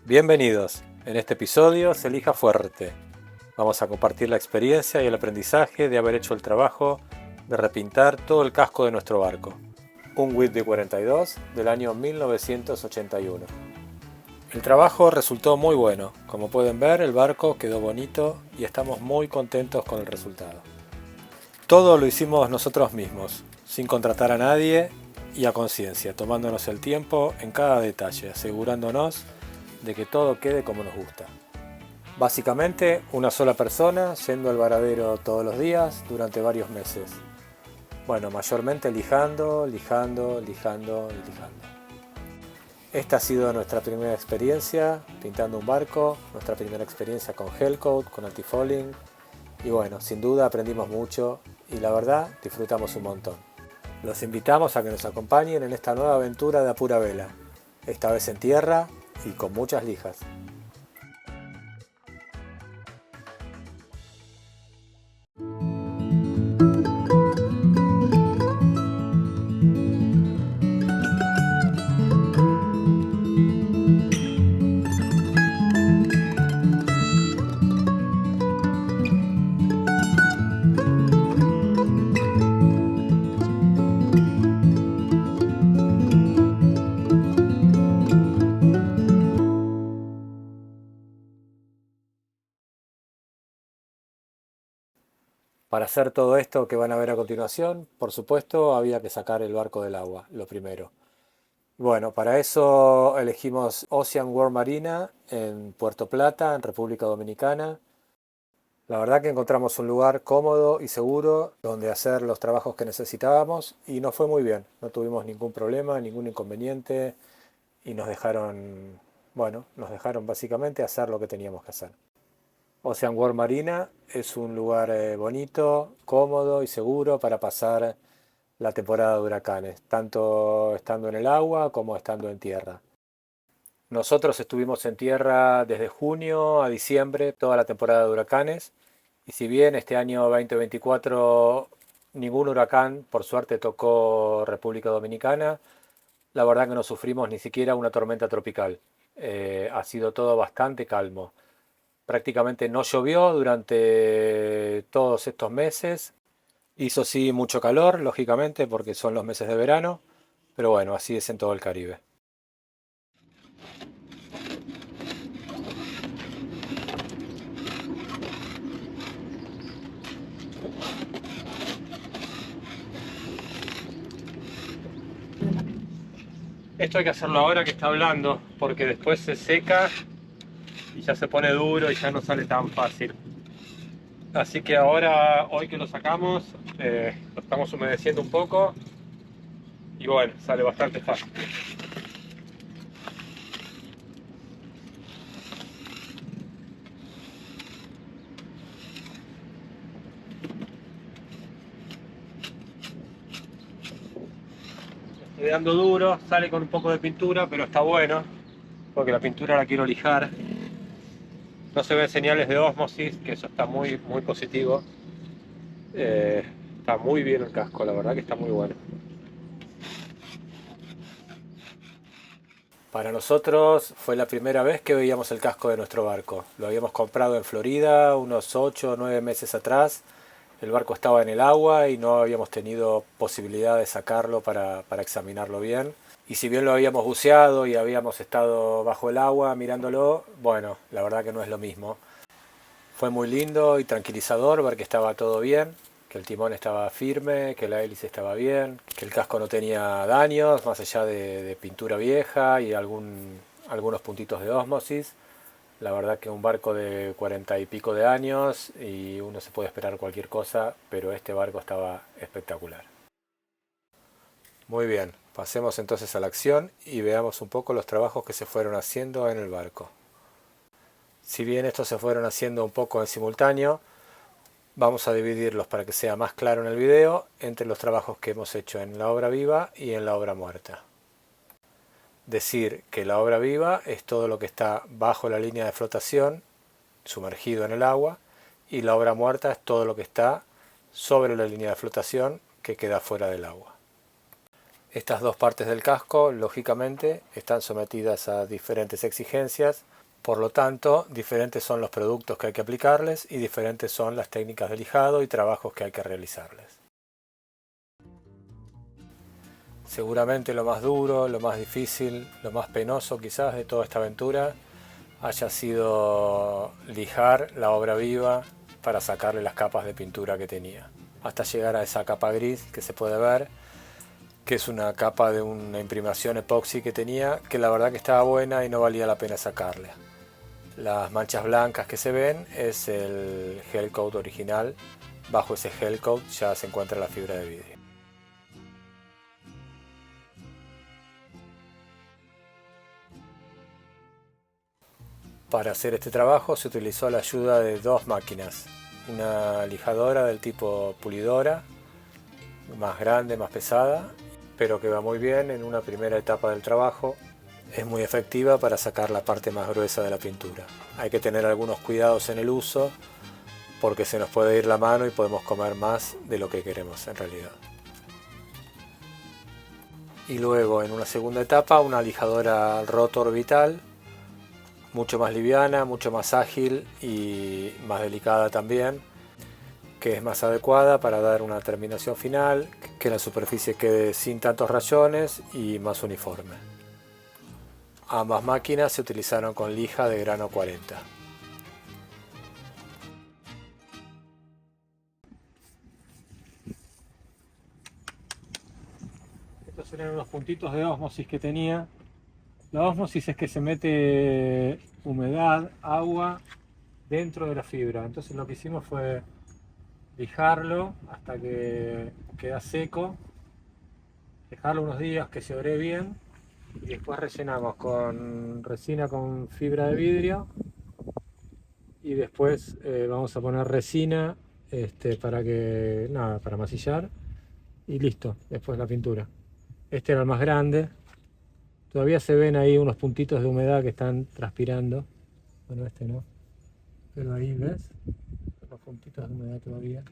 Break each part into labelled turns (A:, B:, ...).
A: Bienvenidos. En este episodio se elija fuerte. Vamos a compartir la experiencia y el aprendizaje de haber hecho el trabajo de repintar todo el casco de nuestro barco. Un Whitby 42 del año 1981. El trabajo resultó muy bueno. Como pueden ver, el barco quedó bonito y estamos muy contentos con el resultado. Todo lo hicimos nosotros mismos, sin contratar a nadie y a conciencia, tomándonos el tiempo en cada detalle, asegurándonos de que todo quede como nos gusta. Básicamente, una sola persona yendo al varadero todos los días durante varios meses. Bueno, mayormente lijando. Esta ha sido nuestra primera experiencia pintando un barco, nuestra primera experiencia con gel coat, con antifouling. Y bueno, sin duda aprendimos mucho y la verdad disfrutamos un montón. Los invitamos a que nos acompañen en esta nueva aventura de a pura vela, esta vez en tierra y con muchas lijas. Para hacer todo esto que van a ver a continuación, por supuesto, había que sacar el barco del agua, lo primero. Bueno, para eso elegimos Ocean World Marina en Puerto Plata, en República Dominicana. La verdad que encontramos un lugar cómodo y seguro donde hacer los trabajos que necesitábamos y nos fue muy bien. No tuvimos ningún problema, ningún inconveniente y nos dejaron básicamente hacer lo que teníamos que hacer. Ocean World Marina es un lugar bonito, cómodo y seguro para pasar la temporada de huracanes, tanto estando en el agua como estando en tierra. Nosotros estuvimos en tierra desde junio a diciembre, toda la temporada de huracanes, y si bien este año 2024 ningún huracán, por suerte, tocó República Dominicana, la verdad que no sufrimos ni siquiera una tormenta tropical. Ha sido todo bastante calmo. Prácticamente no llovió durante todos estos meses. Hizo sí mucho calor, lógicamente, porque son los meses de verano, pero bueno, así es en todo el Caribe. Esto hay que hacerlo ahora que está hablando, porque después se seca y ya se pone duro y ya no sale tan fácil. Así que ahora, hoy que lo sacamos, lo estamos humedeciendo un poco y bueno, sale bastante fácil. Estoy dando duro, sale con un poco de pintura, pero está bueno, porque la pintura la quiero lijar. No se ven señales de ósmosis, que eso está muy, muy positivo. Eh, Está muy bien el casco, la verdad que está muy bueno. Para nosotros fue la primera vez que veíamos el casco de nuestro barco. Lo habíamos comprado en Florida unos 8 o 9 meses atrás. El barco estaba en el agua y no habíamos tenido posibilidad de sacarlo para examinarlo bien. Y si bien lo habíamos buceado y habíamos estado bajo el agua mirándolo, bueno, la verdad que no es lo mismo. Fue muy lindo y tranquilizador ver que estaba todo bien, que el timón estaba firme, que la hélice estaba bien, que el casco no tenía daños, más allá de pintura vieja y algunos puntitos de ósmosis. La verdad que un barco de 40 y pico de años y uno se puede esperar cualquier cosa, pero este barco estaba espectacular. Muy bien, pasemos entonces a la acción y veamos un poco los trabajos que se fueron haciendo en el barco. Si bien estos se fueron haciendo un poco en simultáneo, vamos a dividirlos para que sea más claro en el video entre los trabajos que hemos hecho en la obra viva y en la obra muerta. Decir que la obra viva es todo lo que está bajo la línea de flotación, sumergido en el agua, y la obra muerta es todo lo que está sobre la línea de flotación que queda fuera del agua. Estas dos partes del casco, lógicamente, están sometidas a diferentes exigencias Por lo tanto, diferentes son los productos que hay que aplicarles y diferentes son las técnicas de lijado y trabajos que hay que realizarles. Seguramente lo más duro, lo más difícil, lo más penoso quizás de toda esta aventura haya sido lijar la obra viva para sacarle las capas de pintura que tenía, hasta llegar a esa capa gris que se puede ver, que es una capa de una imprimación epoxi que tenía, que la verdad que estaba buena y no valía la pena sacarle. Las manchas blancas que se ven es el gel coat original. Bajo ese gel coat ya se encuentra la fibra de vidrio. Para hacer este trabajo se utilizó la ayuda de dos máquinas. Una lijadora del tipo pulidora, más grande, más pesada, pero que va muy bien en una primera etapa del trabajo. Es muy efectiva para sacar la parte más gruesa de la pintura. Hay que tener algunos cuidados en el uso porque se nos puede ir la mano y podemos comer más de lo que queremos en realidad. Y luego en una segunda etapa una lijadora rotor orbital, mucho más liviana, mucho más ágil y más delicada también, que es más adecuada para dar una terminación final, que la superficie quede sin tantos rayones y más uniforme. Ambas máquinas se utilizaron con lija de grano 40. Estos eran unos puntitos de ósmosis que tenía. La ósmosis es que se mete humedad, agua dentro de la fibra. Entonces lo que hicimos fue lijarlo hasta que queda seco, dejarlo unos días que se ore bien y después rellenamos con resina con fibra de vidrio y después vamos a poner resina para masillar y listo, después la pintura. Este era el más grande. Todavía se ven ahí unos puntitos de humedad que están transpirando. Bueno, este no. Pero ahí, ¿ves? Los puntitos de humedad todavía.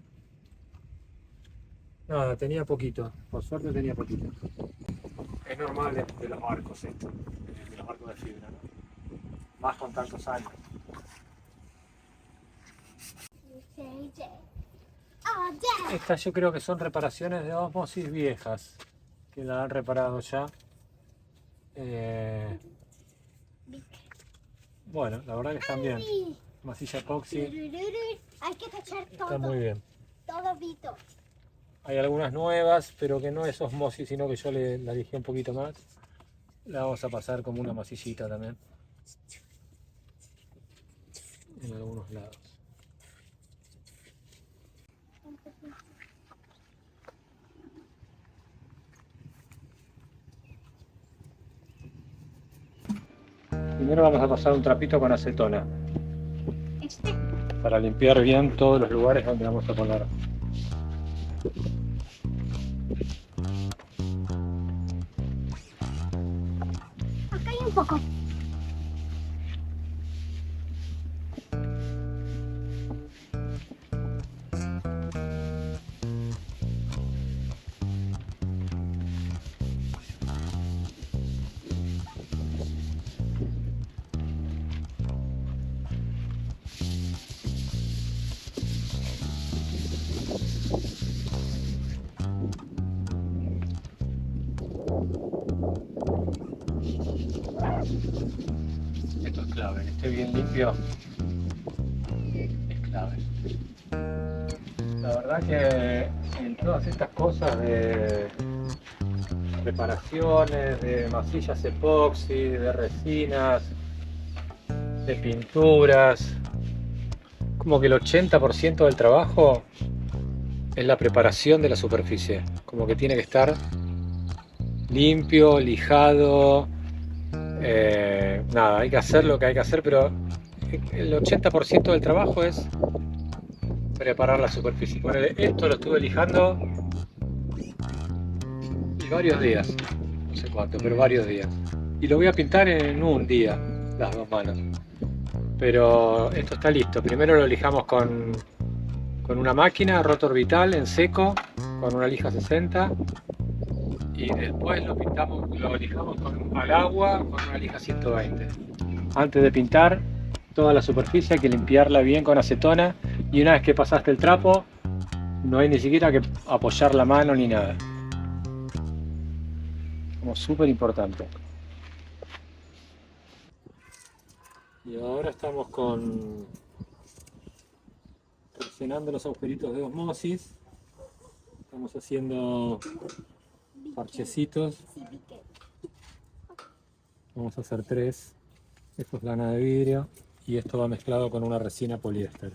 A: Nada, tenía poquito. Por suerte tenía poquito. Es normal de los barcos esto. De los barcos de fibra, ¿no? Más con tantos años. Estas yo creo que son reparaciones de ósmosis viejas. Que la han reparado ya. Bueno, la verdad que están bien. Masilla epoxi.
B: Hay que tachar todo.
A: Está muy bien.
B: Todo Vito.
A: Hay algunas nuevas, pero que no es osmosis, sino que yo la lijé un poquito más. La vamos a pasar como una masillita también. En algunos lados. Primero vamos a pasar un trapito con acetona. Para limpiar bien todos los lugares donde vamos a poner.
B: Acá hay un poco.
A: Esto es clave, que esté bien limpio es clave. La verdad que en todas estas cosas de preparaciones, de masillas epoxi, de resinas, de pinturas, como que el 80% del trabajo es la preparación de la superficie, como que tiene que estar limpio, lijado. Nada, hay que hacer lo que hay que hacer, pero el 80% del trabajo es preparar la superficie. Ponele, esto lo estuve lijando y varios días, no sé cuánto, pero varios días. Y lo voy a pintar en un día, las dos manos. Pero esto está listo. Primero lo lijamos con una máquina rotor orbital en seco, con una lija 60. Y después lo lijamos al agua con una lija 120. Antes de pintar toda la superficie hay que limpiarla bien con acetona y una vez que pasaste el trapo no hay ni siquiera que apoyar la mano ni nada. Como súper importante. Y ahora estamos rellenando los agujeritos de osmosis. Estamos haciendo parchecitos. Vamos a hacer 3. Esto es lana de vidrio y esto va mezclado con una resina poliéster.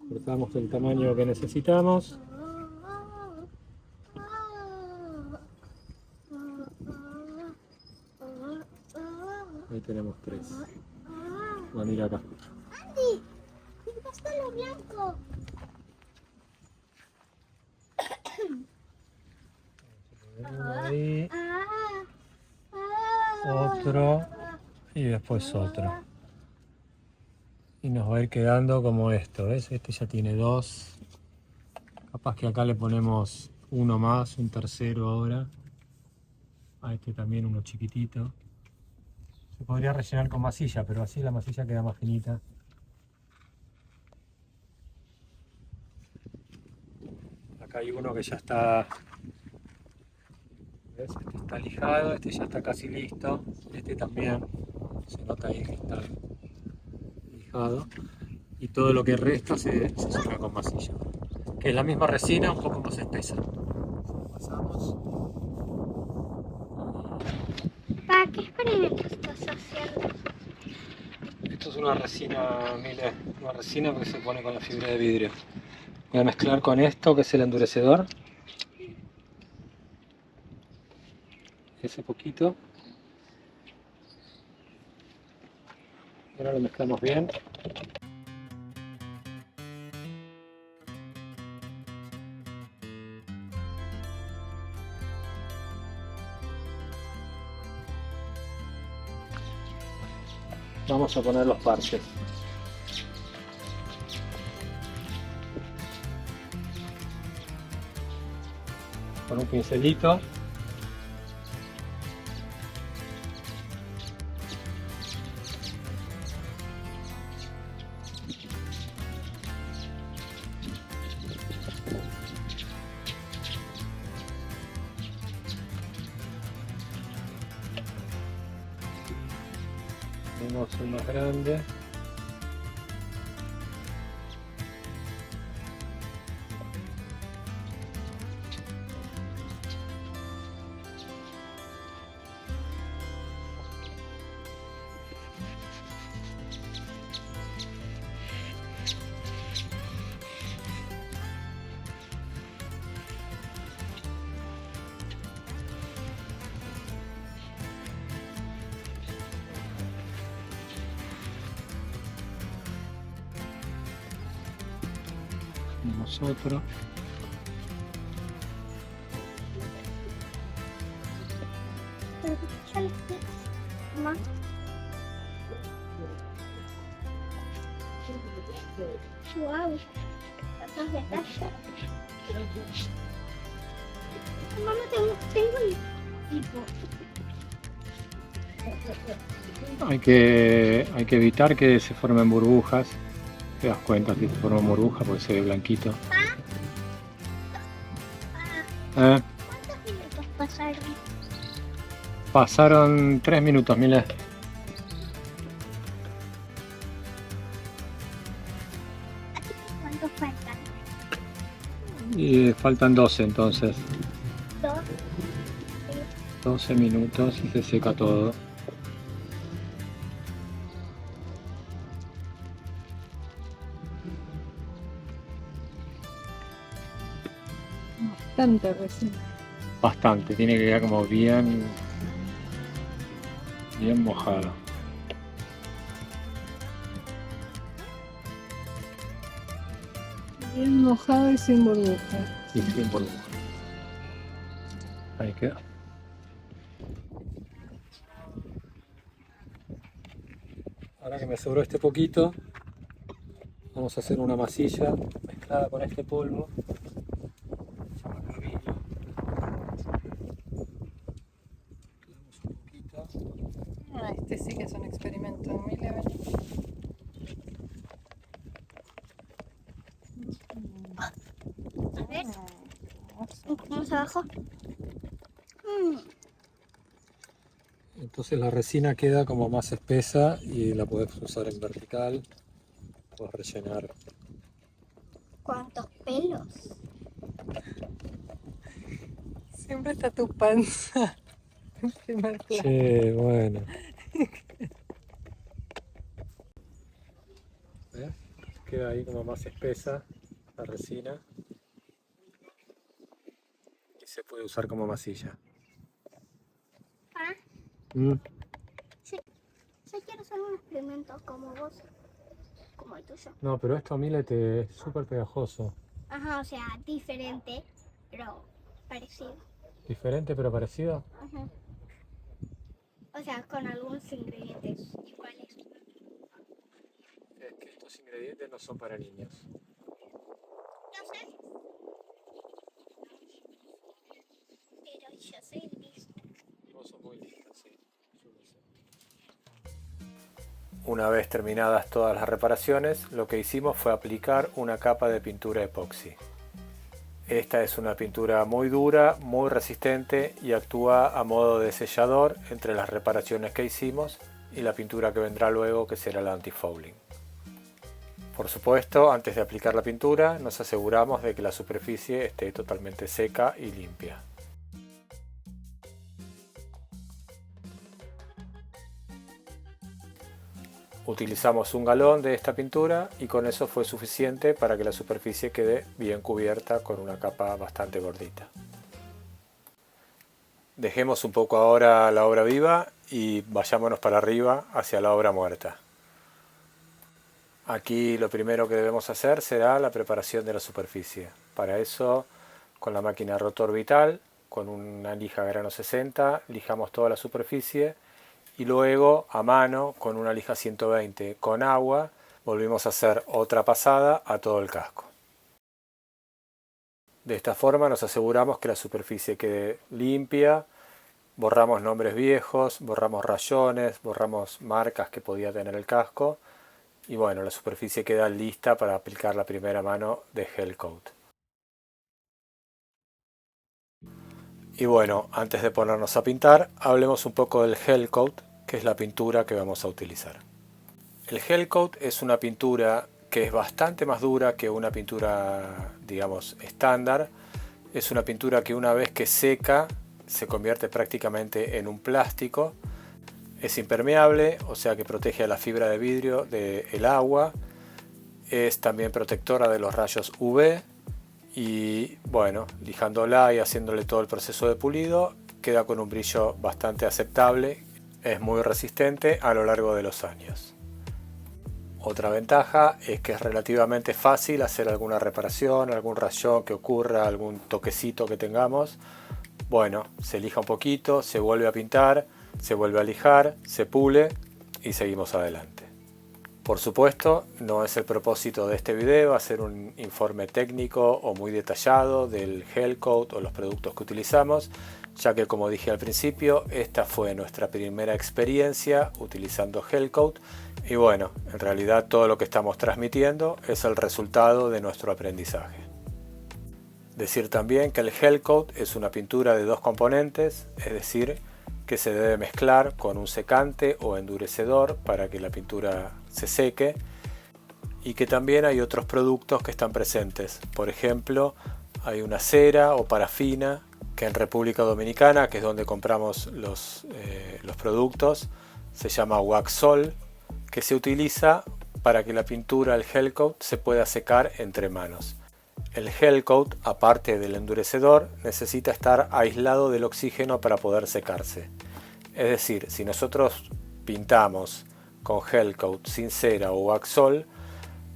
A: Cortamos el tamaño que necesitamos. Ahí tenemos 3. Va a mirar acá.
B: Andy, pintaste lo blanco.
A: Ahí, otro y después otro. Y nos va a ir quedando como esto, ¿ves? Este ya tiene 2. Capaz que acá le ponemos uno más, un tercero ahora. A este también uno chiquitito. Se podría rellenar con masilla, pero así la masilla queda más finita. Acá hay uno que ya está, ¿ves? Este está lijado, este ya está casi listo. Este también, se nota ahí que está lijado. Y todo lo que resta se llena con masilla. Que es la misma resina, un poco más espesa. Pasamos.
B: ¿Para qué experimento estás haciendo?
A: Esto es una resina, Mile, una resina que se pone con la fibra de vidrio. Voy a mezclar con esto, que es el endurecedor. Ese poquito. Ahora lo mezclamos bien. Vamos a poner los parches. Con un pincelito. Tenemos un más grande. Tenemos otro.
B: Mamá. Wow. Tantos detalles. Mamá, tengo el tipo.
A: Hay que evitar que se formen burbujas. Te das cuenta si se forma burbuja porque se ve blanquito.
B: ¿Cuántos minutos pasaron?
A: Pasaron 3 minutos, Mile.
B: ¿Cuántos faltan?
A: Y faltan 12 entonces.
B: Dos.
A: 12 minutos y se seca todo.
C: Bastante resina.
A: Bastante, tiene que quedar como bien mojado.
C: Bien mojado y sin burbujas.
A: Y sin burbuja. Ahí queda. Ahora que me sobró este poquito, vamos a hacer una masilla mezclada con este polvo.
B: A ver. Vamos abajo.
A: Entonces la resina queda como más espesa y la podés usar en vertical, podés rellenar.
B: ¿Cuántos pelos?
C: Siempre está tu panza en primer plano.
A: Che, bueno. ¿Ves? Queda ahí como más espesa la resina y se puede usar como masilla.
B: Ah,
A: Mm.
B: yo quiero hacer un experimento como vos, como el tuyo.
A: No, pero esto, Milete, es súper pegajoso.
B: Ajá, o sea, diferente, pero parecido.
A: Diferente pero parecido.
B: Ajá. O sea, con algunos ingredientes iguales.
A: Es que estos ingredientes no son para niños.
B: No sé. Pero yo soy lista.
A: Vos sos muy lista, sí. Yo lo sé. Una vez terminadas todas las reparaciones, lo que hicimos fue aplicar una capa de pintura epoxi. Esta es una pintura muy dura, muy resistente y actúa a modo de sellador entre las reparaciones que hicimos y la pintura que vendrá luego, que será la anti-fouling. Por supuesto, antes de aplicar la pintura, nos aseguramos de que la superficie esté totalmente seca y limpia. Utilizamos 1 galón de esta pintura y con eso fue suficiente para que la superficie quede bien cubierta con una capa bastante gordita. Dejemos un poco ahora la obra viva y vayámonos para arriba hacia la obra muerta. Aquí lo primero que debemos hacer será la preparación de la superficie. Para eso, con la máquina rotorbital, con una lija grano 60, lijamos toda la superficie. Y luego a mano con una lija 120 con agua volvimos a hacer otra pasada a todo el casco. De esta forma nos aseguramos que la superficie quede limpia, borramos nombres viejos, borramos rayones, borramos marcas que podía tener el casco y bueno, la superficie queda lista para aplicar la primera mano de gel coat. Y bueno, antes de ponernos a pintar, hablemos un poco del gel coat, que es la pintura que vamos a utilizar. El gel coat es una pintura que es bastante más dura que una pintura, digamos, estándar. Es una pintura que una vez que seca se convierte prácticamente en un plástico. Es impermeable, o sea que protege a la fibra de vidrio del agua. Es también protectora de los rayos UV. Y bueno, lijándola y haciéndole todo el proceso de pulido, queda con un brillo bastante aceptable. Es muy resistente a lo largo de los años. Otra ventaja es que es relativamente fácil hacer alguna reparación, algún rayón que ocurra, algún toquecito que tengamos. Bueno, se lija un poquito, se vuelve a pintar, se vuelve a lijar, se pule y seguimos adelante. Por supuesto, no es el propósito de este video hacer un informe técnico o muy detallado del gel coat o los productos que utilizamos, ya que como dije al principio, esta fue nuestra primera experiencia utilizando gel coat y bueno, en realidad todo lo que estamos transmitiendo es el resultado de nuestro aprendizaje. Decir también que el gel coat es una pintura de 2 componentes, es decir, que se debe mezclar con un secante o endurecedor para que la pintura se seque y que también hay otros productos que están presentes. Por ejemplo, hay una cera o parafina que en República Dominicana, que es donde compramos los productos, se llama Waxol, que se utiliza para que la pintura, el gel coat, se pueda secar entre manos. El gel coat, aparte del endurecedor, necesita estar aislado del oxígeno para poder secarse. Es decir, si nosotros pintamos con gel coat sin cera o Waxol,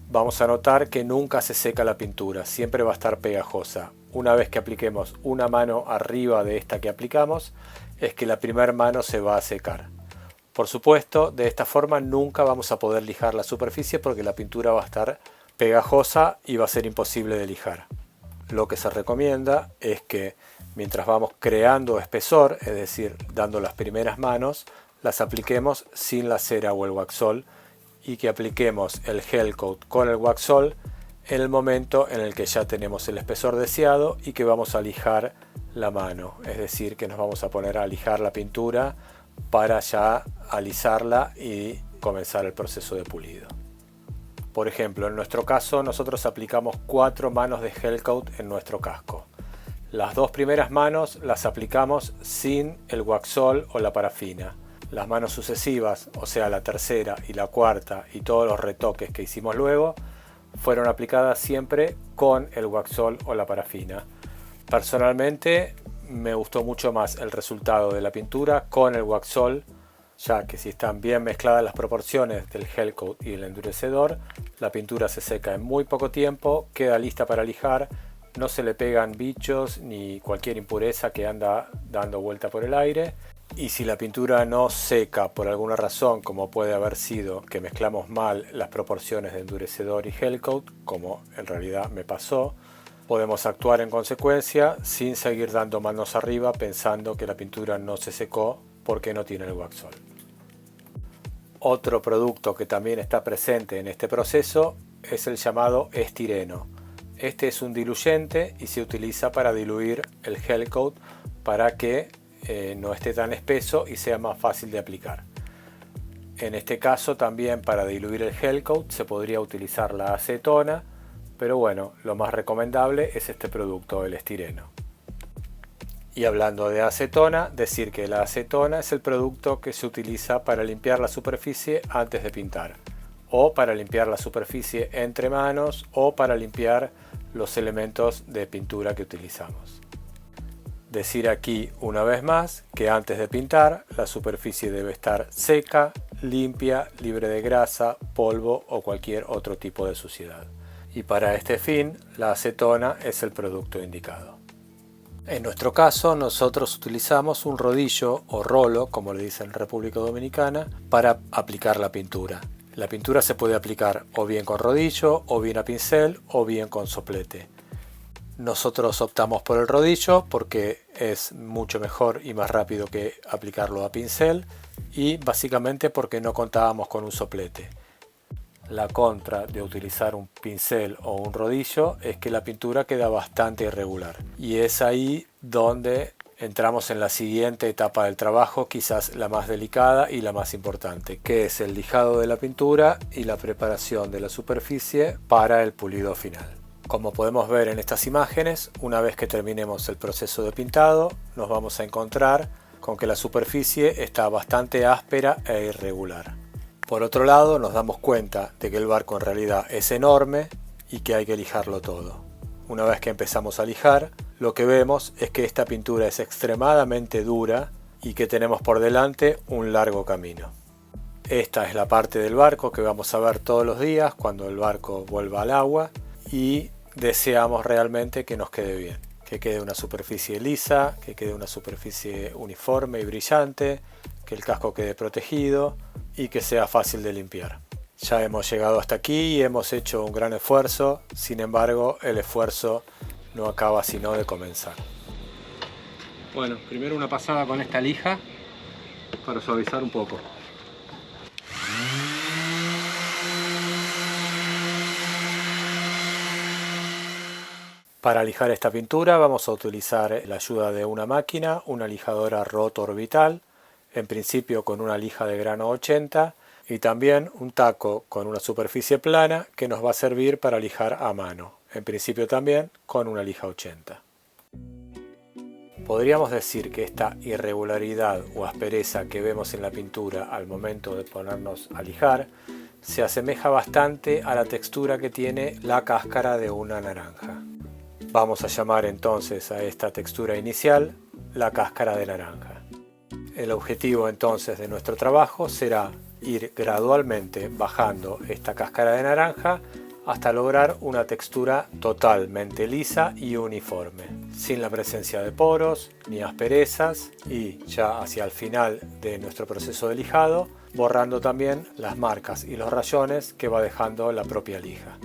A: vamos a notar que nunca se seca la pintura, siempre va a estar pegajosa. Una vez que apliquemos una mano arriba de esta que aplicamos, es que la primera mano se va a secar. Por supuesto, de esta forma nunca vamos a poder lijar la superficie porque la pintura va a estar pegajosa y va a ser imposible de lijar. Lo que se recomienda es que mientras vamos creando espesor, es decir, dando las primeras manos, las apliquemos sin la cera o el Waxol y que apliquemos el gel coat con el Waxol en el momento en el que ya tenemos el espesor deseado y que vamos a lijar la mano, es decir, que nos vamos a poner a lijar la pintura para ya alisarla y comenzar el proceso de pulido. Por ejemplo, en nuestro caso nosotros aplicamos 4 manos de gel coat en nuestro casco. Las 2 primeras manos las aplicamos sin el waxol o la parafina. Las manos sucesivas, o sea la tercera y la cuarta y todos los retoques que hicimos luego, fueron aplicadas siempre con el waxol o la parafina. Personalmente me gustó mucho más el resultado de la pintura con el waxol, ya que si están bien mezcladas las proporciones del gel coat y el endurecedor, la pintura se seca en muy poco tiempo, queda lista para lijar, no se le pegan bichos ni cualquier impureza que anda dando vuelta por el aire. Y si la pintura no seca por alguna razón, como puede haber sido que mezclamos mal las proporciones de endurecedor y gel coat, como en realidad me pasó, podemos actuar en consecuencia sin seguir dando manos arriba pensando que la pintura no se secó porque no tiene el waxol. Otro producto que también está presente en este proceso es el llamado estireno. Este es un diluyente y se utiliza para diluir el gel coat para que no esté tan espeso y sea más fácil de aplicar. En este caso también para diluir el gel coat se podría utilizar la acetona, pero bueno, lo más recomendable es este producto, el estireno. Y hablando de acetona, decir que la acetona es el producto que se utiliza para limpiar la superficie antes de pintar, o para limpiar la superficie entre manos, o para limpiar los elementos de pintura que utilizamos. Decir aquí una vez más que antes de pintar la superficie debe estar seca, limpia, libre de grasa, polvo o cualquier otro tipo de suciedad. Y para este fin la acetona es el producto indicado. En nuestro caso nosotros utilizamos un rodillo o rolo, como le dicen en República Dominicana, para aplicar la pintura. La pintura se puede aplicar o bien con rodillo, o bien a pincel, o bien con soplete. Nosotros optamos por el rodillo porque es mucho mejor y más rápido que aplicarlo a pincel y básicamente porque no contábamos con un soplete. La contra de utilizar un pincel o un rodillo es que la pintura queda bastante irregular y es ahí donde entramos en la siguiente etapa del trabajo, quizás la más delicada y la más importante, que es el lijado de la pintura y la preparación de la superficie para el pulido final. Como podemos ver en estas imágenes, una vez que terminemos el proceso de pintado, nos vamos a encontrar con que la superficie está bastante áspera e irregular. Por otro lado, nos damos cuenta de que el barco en realidad es enorme y que hay que lijarlo todo. Una vez que empezamos a lijar, lo que vemos es que esta pintura es extremadamente dura y que tenemos por delante un largo camino. Esta es la parte del barco que vamos a ver todos los días cuando el barco vuelva al agua y deseamos realmente que nos quede bien, que quede una superficie lisa, que quede una superficie uniforme y brillante, que el casco quede protegido y que sea fácil de limpiar. Ya hemos llegado hasta aquí y hemos hecho un gran esfuerzo, sin embargo el esfuerzo no acaba sino de comenzar. Bueno, primero una pasada con esta lija para suavizar un poco. Para lijar esta pintura vamos a utilizar la ayuda de una máquina, una lijadora Roto Orbital, en principio con una lija de grano 80 y también un taco con una superficie plana que nos va a servir para lijar a mano, en principio también con una lija 80. Podríamos decir que esta irregularidad o aspereza que vemos en la pintura al momento de ponernos a lijar se asemeja bastante a la textura que tiene la cáscara de una naranja. Vamos a llamar entonces a esta textura inicial la cáscara de naranja. El objetivo entonces de nuestro trabajo será ir gradualmente bajando esta cáscara de naranja hasta lograr una textura totalmente lisa y uniforme, sin la presencia de poros ni asperezas y ya hacia el final de nuestro proceso de lijado, borrando también las marcas y los rayones que va dejando la propia lija.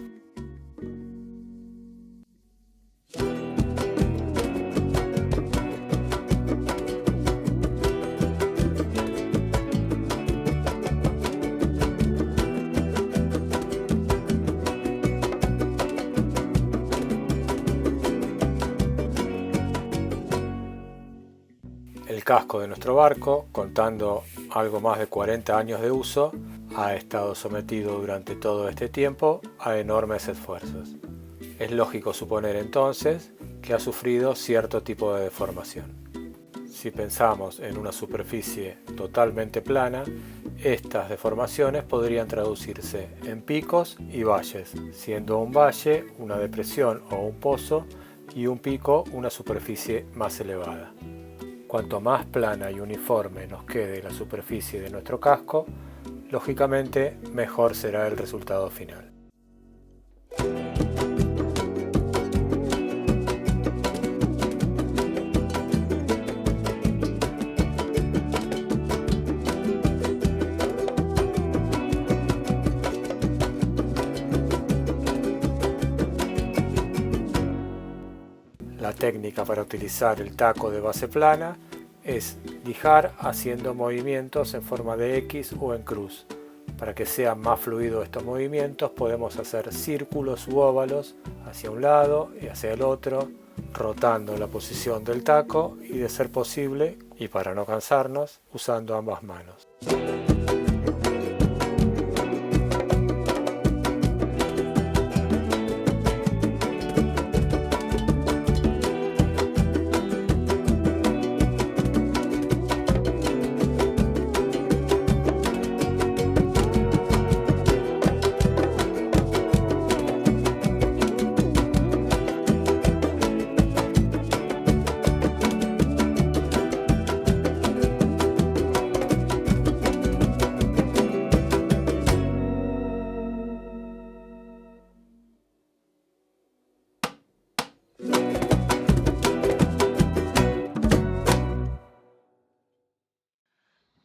A: El casco de nuestro barco, contando algo más de 40 años de uso, ha estado sometido durante todo este tiempo a enormes esfuerzos. Es lógico suponer entonces que ha sufrido cierto tipo de deformación. Si pensamos en una superficie totalmente plana, estas deformaciones podrían traducirse en picos y valles, siendo un valle una depresión o un pozo y un pico una superficie más elevada. Cuanto más plana y uniforme nos quede la superficie de nuestro casco, lógicamente mejor será el resultado final. La técnica para utilizar el taco de base plana es lijar haciendo movimientos en forma de X o en cruz. Para que sean más fluidos estos movimientos podemos hacer círculos u óvalos hacia un lado y hacia el otro, rotando la posición del taco y, de ser posible, y para no cansarnos, usando ambas manos.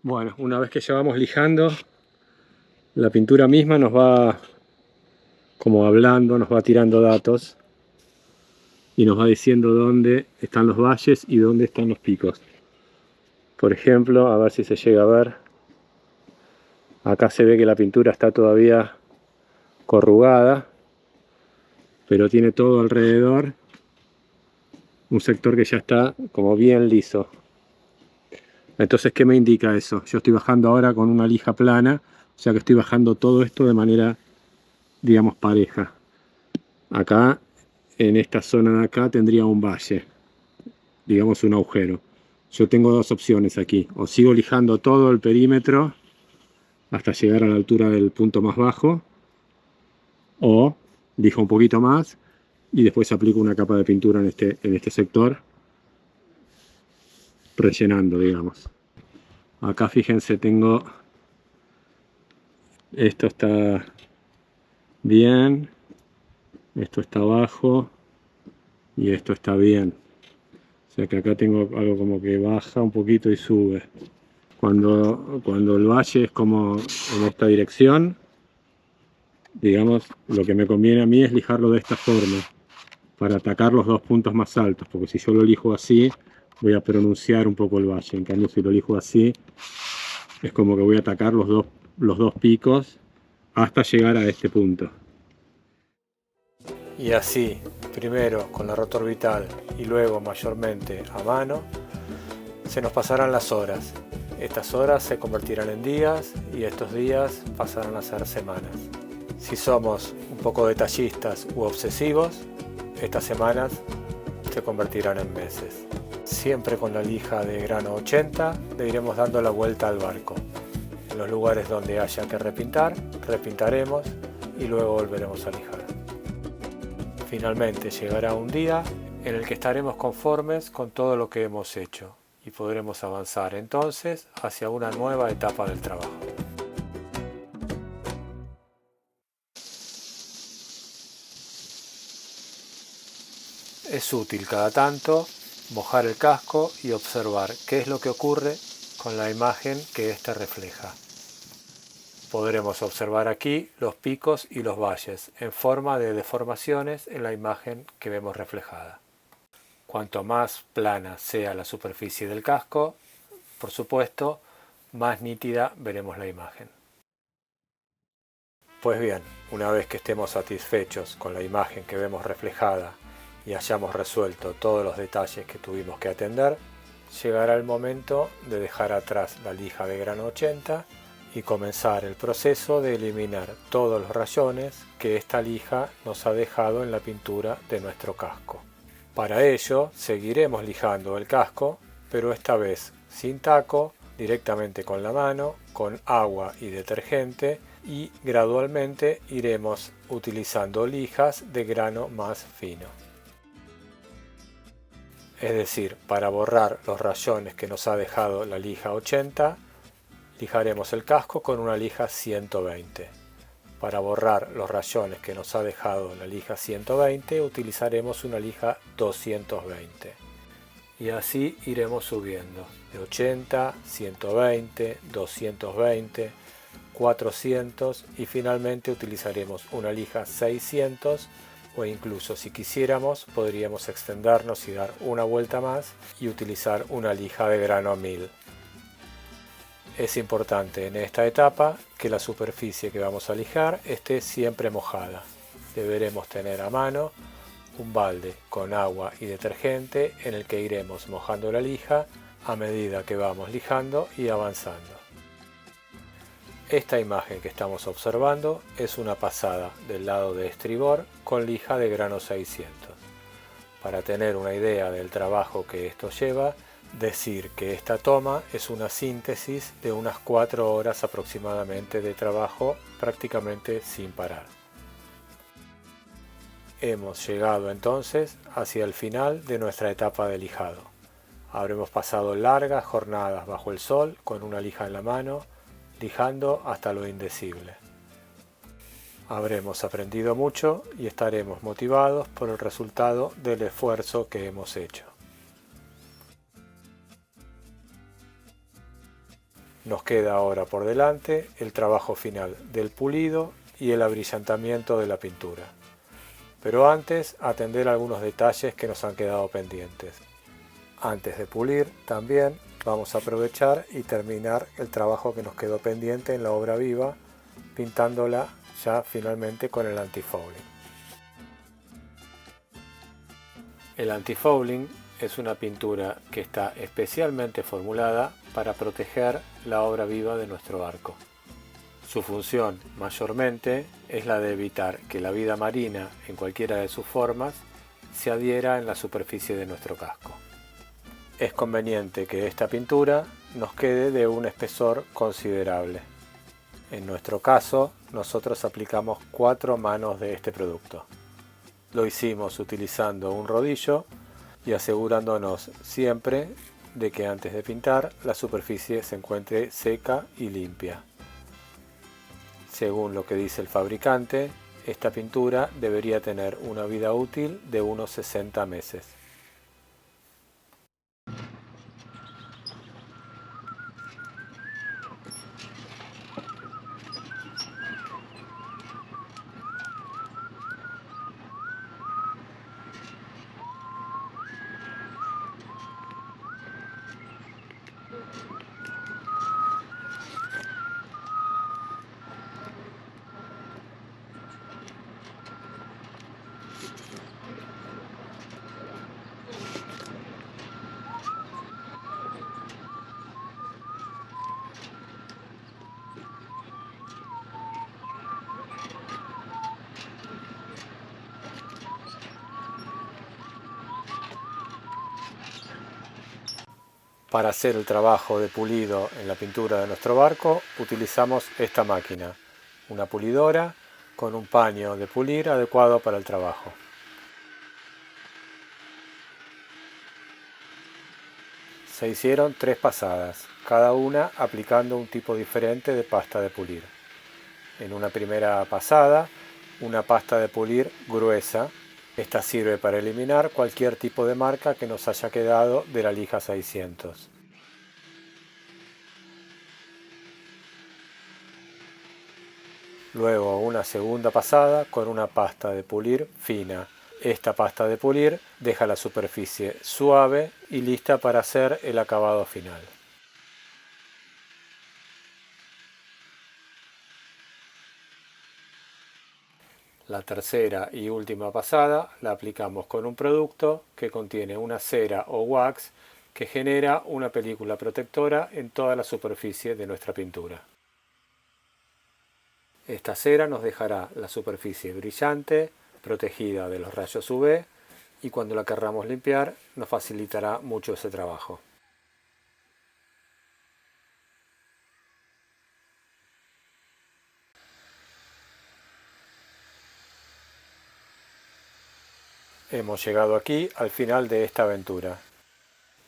A: Bueno, una vez que ya vamos lijando, la pintura misma nos va como hablando, nos va tirando datos y nos va diciendo dónde están los valles y dónde están los picos. Por ejemplo, a ver si se llega a ver, acá se ve que la pintura está todavía corrugada, pero tiene todo alrededor un sector que ya está como bien liso. Entonces, ¿qué me indica eso? Yo estoy bajando ahora con una lija plana, o sea que estoy bajando todo esto de manera, digamos, pareja. Acá, en esta zona de acá, tendría un valle, digamos un agujero. Yo tengo dos opciones aquí: o sigo lijando todo el perímetro hasta llegar a la altura del punto más bajo, o lijo un poquito más y después aplico una capa de pintura en este sector, rellenando, digamos. Acá fíjense, tengo, esto está bien, esto está abajo y esto está bien. O sea que acá tengo algo como que baja un poquito y sube. Cuando el valle es como en esta dirección, digamos, lo que me conviene a mí es lijarlo de esta forma, para atacar los dos puntos más altos, porque si yo lo lijo así, voy a pronunciar un poco el valle. En cambio, si lo lijo así, es como que voy a atacar los dos picos hasta llegar a este punto. Y así, primero con la rota orbital y luego mayormente a mano, se nos pasarán las horas. Estas horas se convertirán en días y estos días pasarán a ser semanas. Si somos un poco detallistas u obsesivos, estas semanas se convertirán en meses. Siempre con la lija de grano 80 le iremos dando la vuelta al barco. En los lugares donde haya que repintar, repintaremos y luego volveremos a lijar. Finalmente llegará un día en el que estaremos conformes con todo lo que hemos hecho y podremos avanzar entonces hacia una nueva etapa del trabajo. Es útil cada tanto mojar el casco y observar qué es lo que ocurre con la imagen que éste refleja. Podremos observar aquí los picos y los valles en forma de deformaciones en la imagen que vemos reflejada. Cuanto más plana sea la superficie del casco, por supuesto, más nítida veremos la imagen. Pues bien, una vez que estemos satisfechos con la imagen que vemos reflejada y hayamos resuelto todos los detalles que tuvimos que atender, llegará el momento de dejar atrás la lija de grano 80 y comenzar el proceso de eliminar todos los rayones que esta lija nos ha dejado en la pintura de nuestro casco. Para ello seguiremos lijando el casco, pero esta vez sin taco, directamente con la mano, con agua y detergente, y gradualmente iremos utilizando lijas de grano más fino. Es decir, para borrar los rayones que nos ha dejado la lija 80, lijaremos el casco con una lija 120. Para borrar los rayones que nos ha dejado la lija 120, utilizaremos una lija 220. Y así iremos subiendo, de 80, 120, 220, 400 y finalmente utilizaremos una lija 600, o incluso si quisiéramos podríamos extendernos y dar una vuelta más y utilizar una lija de grano 1000. Es importante en esta etapa que la superficie que vamos a lijar esté siempre mojada. Deberemos tener a mano un balde con agua y detergente en el que iremos mojando la lija a medida que vamos lijando y avanzando. Esta imagen que estamos observando es una pasada del lado de estribor con lija de grano 600. Para tener una idea del trabajo que esto lleva, decir que esta toma es una síntesis de unas 4 horas aproximadamente de trabajo prácticamente sin parar. Hemos llegado entonces hacia el final de nuestra etapa de lijado. Habremos pasado largas jornadas bajo el sol con una lija en la mano, lijando hasta lo indecible. Habremos aprendido mucho y estaremos motivados por el resultado del esfuerzo que hemos hecho. Nos queda ahora por delante el trabajo final del pulido y el abrillantamiento de la pintura. Pero antes, atender algunos detalles que nos han quedado pendientes. Antes de pulir, también vamos a aprovechar y terminar el trabajo que nos quedó pendiente en la obra viva, pintándola ya finalmente con el antifouling. El antifouling es una pintura que está especialmente formulada para proteger la obra viva de nuestro barco. Su función mayormente es la de evitar que la vida marina, en cualquiera de sus formas, se adhiera en la superficie de nuestro casco. Es conveniente que esta pintura nos quede de un espesor considerable. En nuestro caso, nosotros aplicamos 4 manos de este producto. Lo hicimos utilizando un rodillo y asegurándonos siempre de que antes de pintar la superficie se encuentre seca y limpia. Según lo que dice el fabricante, esta pintura debería tener una vida útil de unos 60 meses. Para hacer el trabajo de pulido en la pintura de nuestro barco utilizamos esta máquina, una pulidora con un paño de pulir adecuado para el trabajo. Se hicieron 3 pasadas, cada una aplicando un tipo diferente de pasta de pulir. En una primera pasada, una pasta de pulir gruesa. Esta sirve para eliminar cualquier tipo de marca que nos haya quedado de la lija 600. Luego una segunda pasada con una pasta de pulir fina. Esta pasta de pulir deja la superficie suave y lista para hacer el acabado final. La tercera y última pasada la aplicamos con un producto que contiene una cera o wax que genera una película protectora en toda la superficie de nuestra pintura. Esta cera nos dejará la superficie brillante, protegida de los rayos UV, y cuando la querramos limpiar nos facilitará mucho ese trabajo. Hemos llegado aquí al final de esta aventura.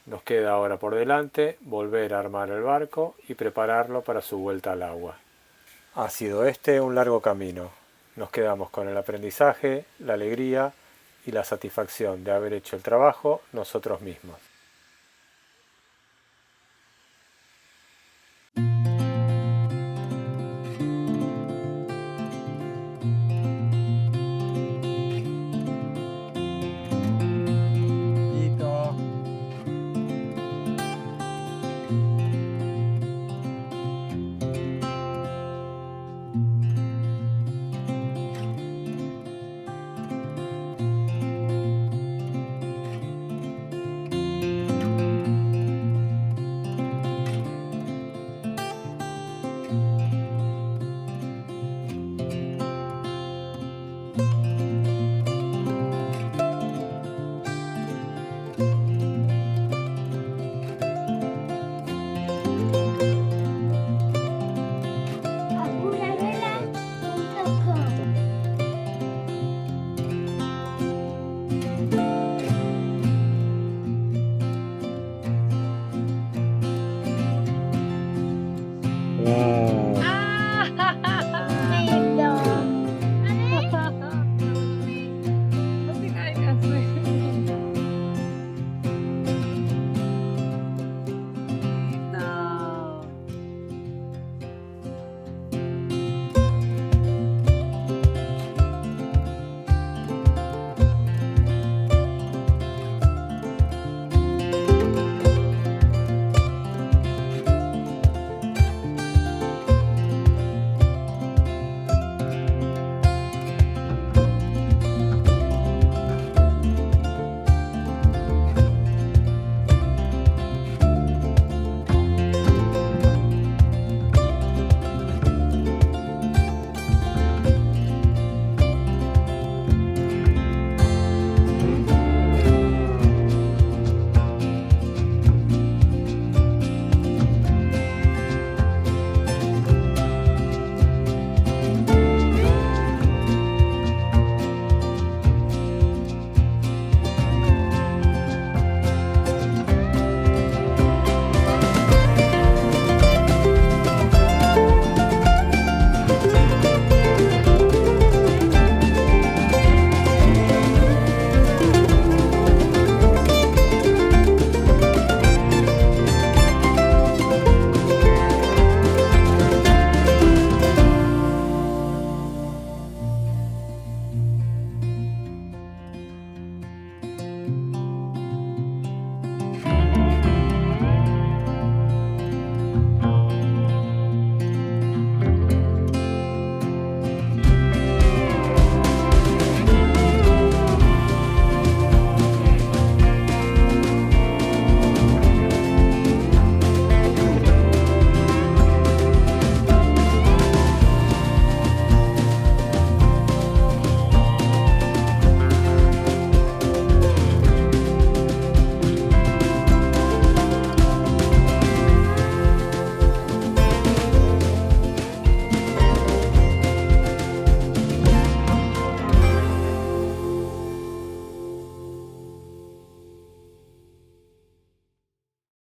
A: Nos queda ahora por delante volver a armar el barco y prepararlo para su vuelta al agua. Ha sido este un largo camino. Nos quedamos con el aprendizaje, la alegría y la satisfacción de haber hecho el trabajo nosotros mismos.